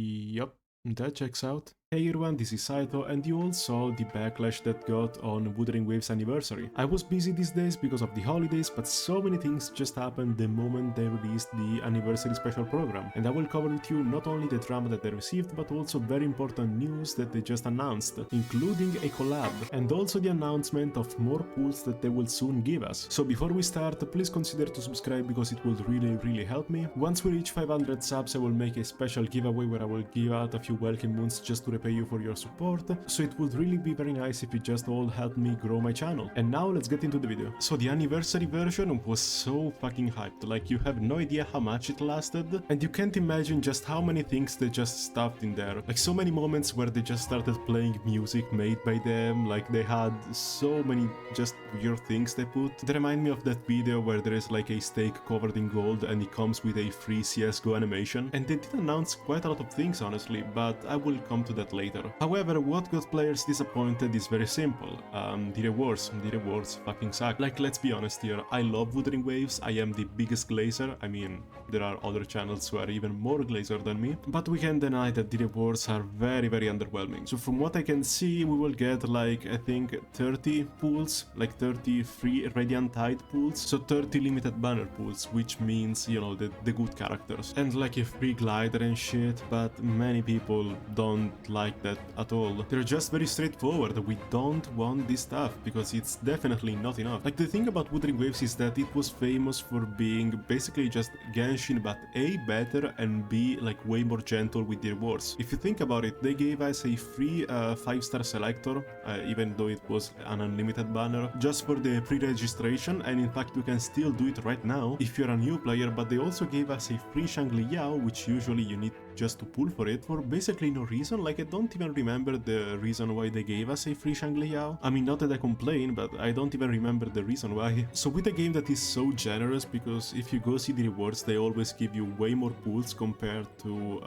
Yup, that checks out. Hey everyone, this is Saito, and you all saw the backlash that got on Wuthering Waves anniversary. I was busy these days because of the holidays, but so many things just happened the moment they released the anniversary special program, and I will cover with you not only the drama that they received, but also very important news that they just announced, including a collab, and also the announcement of more pools that they will soon give us. So before we start, please consider to subscribe because it would really help me. Once we reach 500 subs, I will make a special giveaway where I will give out a few welcome moons just to repay you for your support, so it would really be very nice if you just all help me grow my channel. And now let's get into the video. So the anniversary version was so fucking hyped, like you have no idea how much it lasted, and you can't imagine just how many things they just stuffed in there. Like so many moments where they just started playing music made by them, like they had so many just weird things they put. They remind me of that video where there is like a steak covered in gold and it comes with a free CSGO animation, and they did announce quite a lot of things honestly, but I will come to that later. However, what got players disappointed is very simple. The rewards fucking suck. Like, let's be honest here, I love Wuthering Waves, I am the biggest glazer, I mean, there are other channels who are even more glazer than me, but we can't deny that the rewards are very underwhelming. So from what I can see, we will get like, I think 30 pools, like 30 free Radiant Tide pools, so 30 limited banner pools, which means, you know, the good characters, and like a free glider and shit, but many people don't like that at all. They're just very straightforward. We don't want this stuff because it's definitely not enough. Like the thing about Wuthering Waves is that it was famous for being basically just Genshin, but A, better, and B, like way more gentle with the rewards. If you think about it, they gave us a free 5-star selector, even though it was an unlimited banner, just for the pre-registration, and in fact you can still do it right now if you're a new player, but they also gave us a free Shangli Yao, which usually you need just to pull for it for basically no reason. Like I don't even remember the reason why they gave us a free Shangli Yao. I mean, not that I complain, but I don't even remember the reason why. So with a game that is so generous, because if you go see the rewards, they always give you way more pools compared to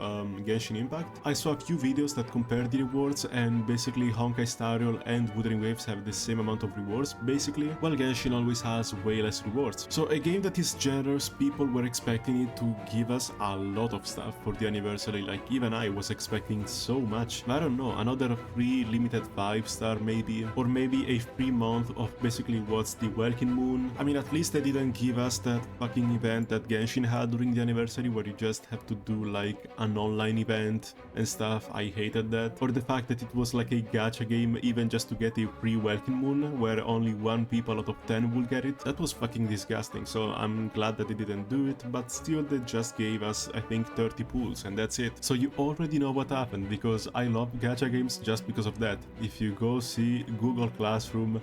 Genshin Impact. I saw a few videos that compare the rewards, and basically Honkai Star Rail and Wuthering Waves have the same amount of rewards, basically, while Genshin always has way less rewards. So a game that is generous, people were expecting it to give us a lot of stuff for the anniversary. Like even I was expecting so much. I don't know, another free limited 5-star maybe, or maybe a free month of basically what's the Welkin Moon. I mean, at least they didn't give us that fucking event that Genshin had during the anniversary where you just have to do like an online event and stuff. I hated that. Or the fact that it was like a gacha game even just to get a free Welkin Moon where only 1 people out of 10 will get it. That was fucking disgusting, so I'm glad that they didn't do it, but still they just gave us, I think, 30 pools and that's it. So you already know what happened, because I love gacha games just because of that. If you go see Google Classroom,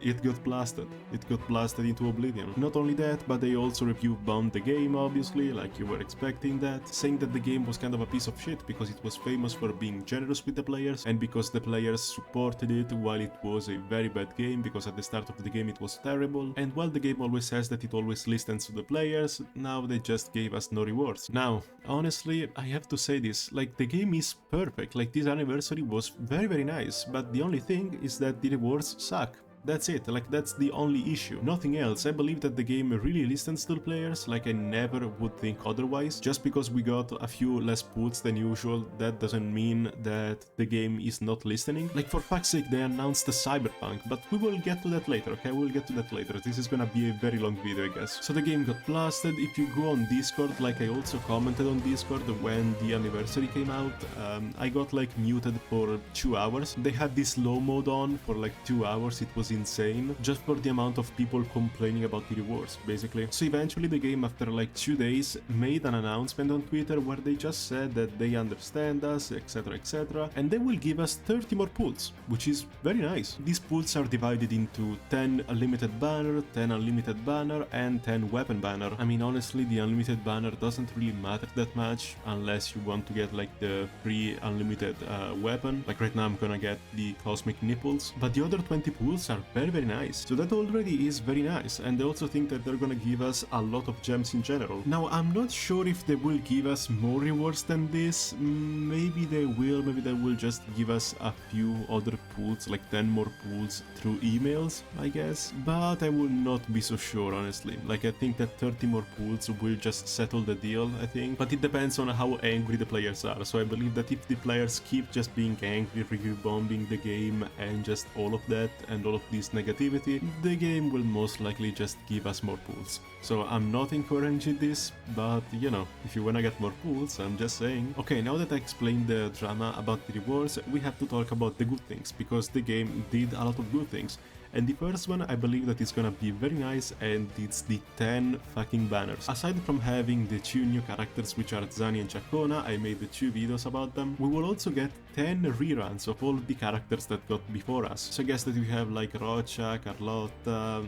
it got blasted. It got blasted into oblivion. Not only that, but they also review-bombed the game, obviously, like you were expecting that, saying that the game was kind of a piece of shit because it was famous for being generous with the players, and because the players supported it while it was a very bad game, because at the start of the game it was terrible, and while the game always says that it always listens to the players, now they just gave us no rewards. Now, honestly, I have to say this, like the game is perfect, like this anniversary was very nice, but the only thing is that the rewards suck. That's it, like that's the only issue, nothing else. I believe that the game really listens to the players, like I never would think otherwise. Just because we got a few less pools than usual, that doesn't mean that the game is not listening. Like for fuck's sake, they announced the Cyberpunk, but we will get to that later, okay? We'll get to that later. This is gonna be a very long video, I guess. So the game got blasted. If you go on Discord, like I also commented on Discord when the anniversary came out, I got like muted for 2 hours. They had this slow mode on for like 2 hours, it was insane, just for the amount of people complaining about the rewards, basically. So eventually the game, after like 2 days, made an announcement on Twitter where they just said that they understand us, etc, and they will give us 30 more pools, which is very nice. These pools are divided into 10 unlimited banner, 10 unlimited banner, and 10 weapon banner. I mean, honestly, the unlimited banner doesn't really matter that much unless you want to get like the free unlimited weapon. Like right now I'm gonna get the cosmic nipples, but the other 20 pools are very nice. So that already is very nice, and I also think that they're gonna give us a lot of gems in general. Now, I'm not sure if they will give us more rewards than this. Maybe they will, maybe they will just give us a few other pools, like 10 more pools through emails, I guess. But I will not be so sure, honestly. Like, I think that 30 more pools will just settle the deal, I think. But it depends on how angry the players are. So I believe that if the players keep just being angry, review bombing the game, and just all of that, and all of this negativity, the game will most likely just give us more pools. So I'm not encouraging this, but you know, if you wanna get more pools, I'm just saying. Okay, now that I explained the drama about the rewards, we have to talk about the good things, because the game did a lot of good things. And the first one, I believe that is gonna be very nice, and it's the 10 fucking banners. Aside from having the 2 new characters, which are Zani and Chacona, I made the 2 videos about them, we will also get 10 reruns of all the characters that got before us. So I guess that we have like Rocha, Carlotta,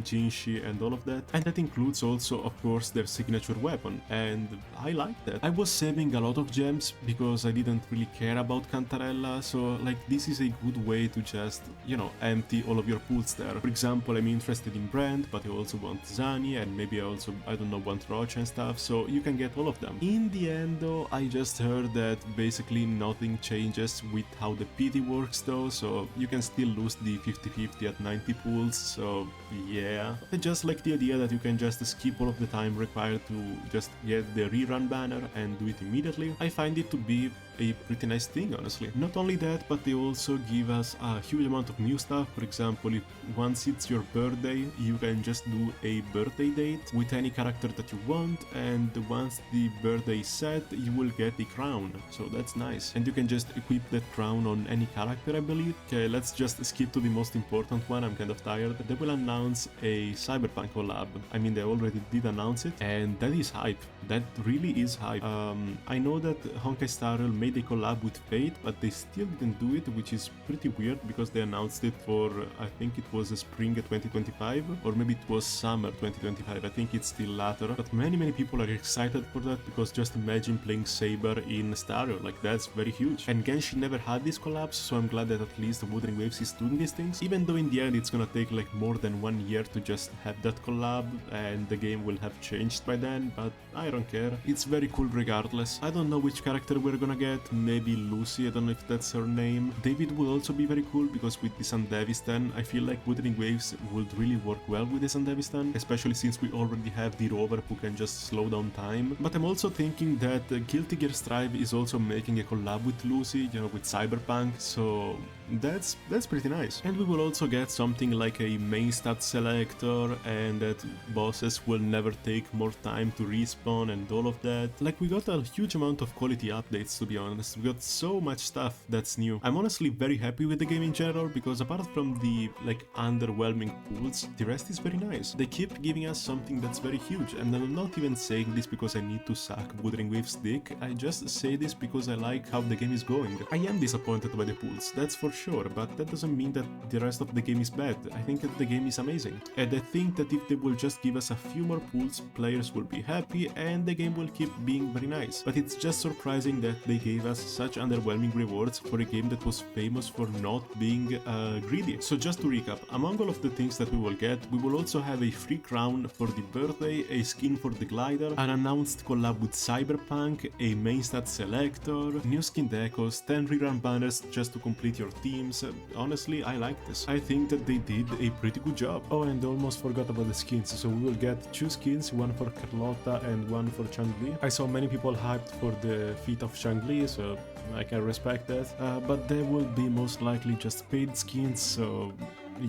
Jinshi, and all of that. And that includes also, of course, their signature weapon, and I like that. I was saving a lot of gems because I didn't really care about Cantarella, so like this is a good way to just, you know, empty all of your pools there. For example, I'm interested in Brand, but I also want Zani, and maybe I also, I don't know, want Rocha and stuff, so you can get all of them. In the end though, I just heard that basically nothing changes with how the PT works though, so you can still lose the 50-50 at 90 pools, so yeah. I just like the idea that you can just skip all of the time required to just get the rerun banner and do it immediately. I find it to be a pretty nice thing, honestly. Not only that, but they also give us a huge amount of new stuff. For example, if once it's your birthday, you can just do a birthday date with any character that you want, and once the birthday is set, you will get the crown, so that's nice. And you can just equip that crown on any character, I believe. Okay, let's just skip to the most important one, I'm kind of tired. They will announce a Cyberpunk collab. I mean, they already did announce it, and that is hype. That really is hype. I know that Honkai Star Rail made a collab with Fate, but they still didn't do it, which is pretty weird because they announced it for, I think it was spring 2025, or maybe it was summer 2025. I think it's still latter. But many people are excited for that, because just imagine playing Saber in Star Rail, like that's very huge. And Genshin never had these collabs, so I'm glad that at least Wuthering Waves is doing these things, even though in the end it's gonna take like more than 1 year to just have that collab, and the game will have changed by then, but I don't care. It's very cool regardless. I don't know which character we're gonna get, maybe Lucy, I don't know if that's her name. David will also be very cool, because with the Sandevistan, I feel like Wuthering Waves would really work well with the Sandevistan, especially since we already have the rover who can just slow down time. But I'm also thinking that Guilty Gear Strive is also making a collab with Lucy, you know, with Cyberpunk, so that's pretty nice. And we will also get something like a main stat selector, and that bosses will never take more time to respawn and all of that. Like, we got a huge amount of quality updates, to be honest. We got so much stuff that's new. I'm honestly very happy with the game in general, because apart from the like underwhelming pools, the rest is very nice. They keep giving us something that's very huge, and I'm not even saying this because I need to suck Wuthering Waves dick. I just say this because I like how the game is going. I am disappointed by the pools, that's for sure, but that doesn't mean that the rest of the game is bad. I think that the game is amazing, and I think that if they will just give us a few more pools, players will be happy and the game will keep being very nice. But it's just surprising that they gave us such underwhelming rewards for a game that was famous for not being greedy. So just to recap, among all of the things that we will get, we will also have a free crown for the birthday, a skin for the glider, an announced collab with Cyberpunk, a main stat selector, new skin decos, 10 rerun banners just to complete your teams. Honestly, I like this. I think that they did a pretty good job. Oh, and I almost forgot about the skins. So we will get 2 skins, one for Carlotta and one for Changli. I saw many people hyped for the feat of Changli, so I can respect that. But they will be most likely just paid skins, so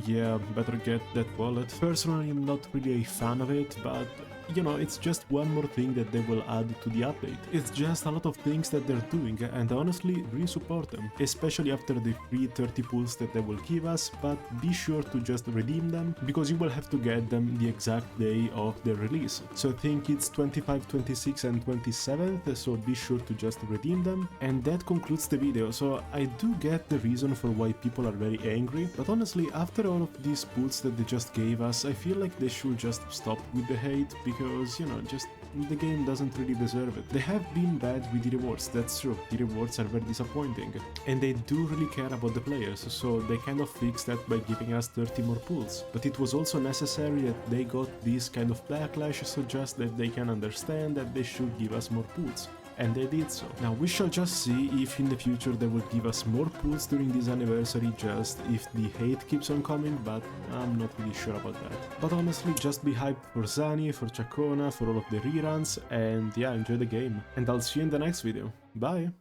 yeah, better get that wallet. Personally, I'm not really a fan of it, but you know, it's just one more thing that they will add to the update. It's just a lot of things that they're doing, and honestly, really support them, especially after the free 30 pulls that they will give us, but be sure to just redeem them, because you will have to get them the exact day of their release. So I think it's 25, 26 and 27th, so be sure to just redeem them. And that concludes the video. So I do get the reason for why people are very angry, but honestly, after all of these pulls that they just gave us, I feel like they should just stop with the hate, because, you know, just the game doesn't really deserve it. They have been bad with the rewards, that's true, the rewards are very disappointing, and they do really care about the players, so they kind of fixed that by giving us 30 more pools. But it was also necessary that they got this kind of backlash, so just that they can understand that they should give us more pools. And they did so. Now we shall just see if in the future they will give us more pools during this anniversary, just if the hate keeps on coming, but I'm not really sure about that. But honestly, just be hyped for Zani, for Chacona, for all of the reruns, and yeah, enjoy the game. And I'll see you in the next video. Bye!